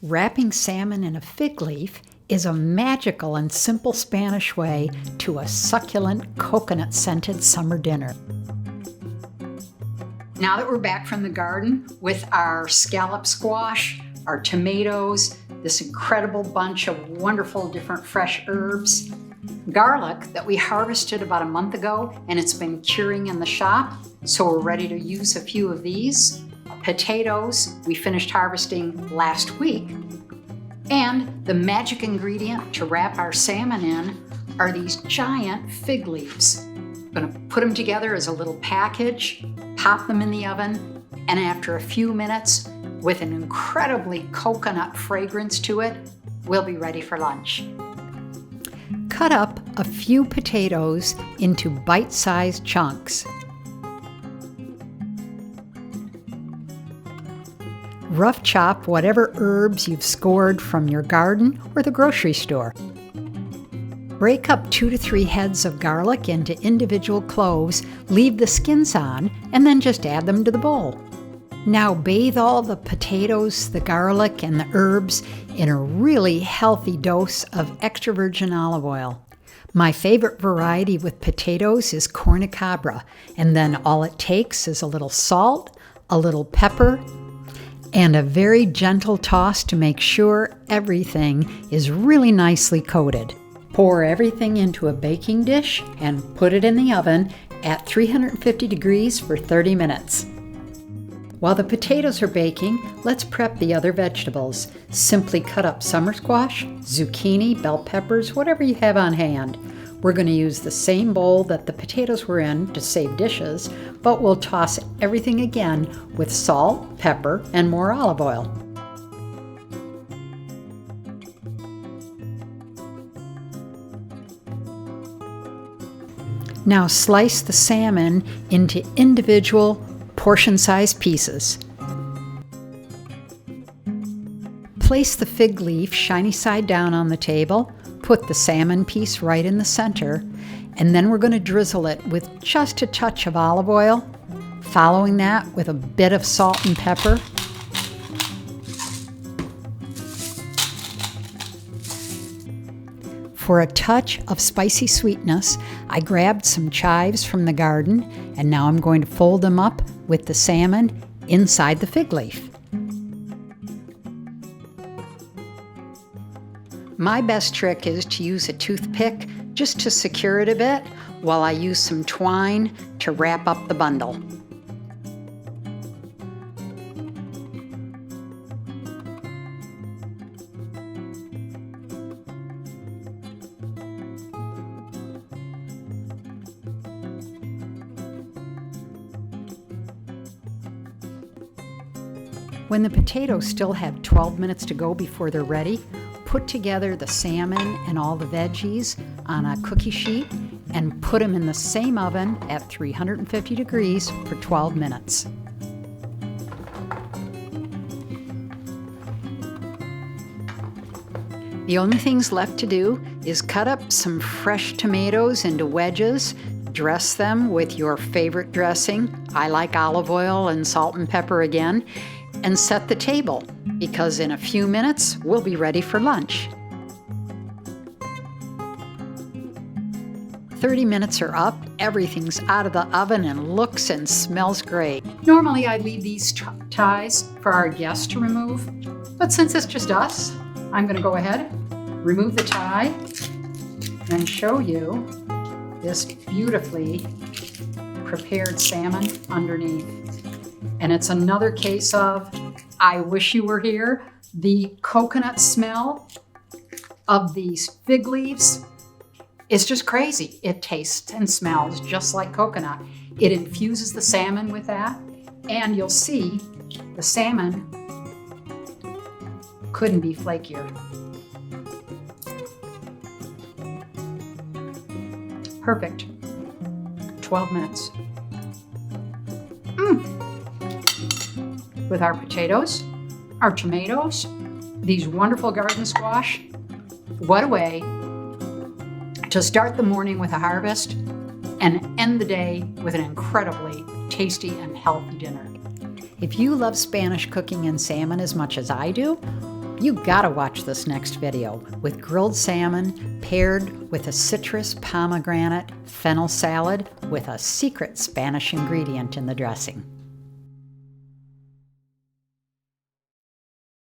Wrapping salmon in a fig leaf is a magical and simple Spanish way to a succulent, coconut-scented summer dinner. Now that we're back from the garden with our scallop squash, our tomatoes, this incredible bunch of wonderful different fresh herbs, garlic that we harvested about a month ago and it's been curing in the shop, so we're ready to use a few of these. Potatoes we finished harvesting last week. And the magic ingredient to wrap our salmon in are these giant fig leaves. I'm going to put them together as a little package, pop them in the oven, and after a few minutes, with an incredibly coconut fragrance to it, we'll be ready for lunch. Cut up a few potatoes into bite-sized chunks. Rough chop whatever herbs you've scored from your garden or the grocery store. Break up 2 to 3 heads of garlic into individual cloves, leave the skins on, and then just add them to the bowl. Now bathe all the potatoes, the garlic, and the herbs in a really healthy dose of extra virgin olive oil. My favorite variety with potatoes is cornicabra, and then all it takes is a little salt, a little pepper, and a very gentle toss to make sure everything is really nicely coated. Pour everything into a baking dish and put it in the oven at 350 degrees for 30 minutes. While the potatoes are baking, let's prep the other vegetables. Simply cut up summer squash, zucchini, bell peppers, whatever you have on hand. We're going to use the same bowl that the potatoes were in to save dishes, but we'll toss everything again with salt, pepper, and more olive oil. Now slice the salmon into individual portion-sized pieces. Place the fig leaf shiny side down on the table. Put the salmon piece right in the center, and then we're going to drizzle it with just a touch of olive oil, following that with a bit of salt and pepper. For a touch of spicy sweetness, I grabbed some chives from the garden, and now I'm going to fold them up with the salmon inside the fig leaf. My best trick is to use a toothpick just to secure it a bit while I use some twine to wrap up the bundle. When the potatoes still have 12 minutes to go before they're ready, put together the salmon and all the veggies on a cookie sheet and put them in the same oven at 350 degrees for 12 minutes. The only things left to do is cut up some fresh tomatoes into wedges, dress them with your favorite dressing. I like olive oil and salt and pepper again, and set the table, because in a few minutes we'll be ready for lunch. 30 minutes are up, everything's out of the oven and looks and smells great. Normally I leave these ties for our guests to remove, but since it's just us, I'm going to go ahead, remove the tie, and show you this beautifully prepared salmon underneath. And it's another case of, I wish you were here. The coconut smell of these fig leaves is just crazy. It tastes and smells just like coconut. It infuses the salmon with that, and you'll see the salmon couldn't be flakier. Perfect. 12 minutes. With our potatoes, our tomatoes, these wonderful garden squash. What a way to start the morning with a harvest and end the day with an incredibly tasty and healthy dinner. If you love Spanish cooking and salmon as much as I do, You gotta watch this next video with grilled salmon paired with a citrus pomegranate fennel salad with a secret Spanish ingredient in the dressing.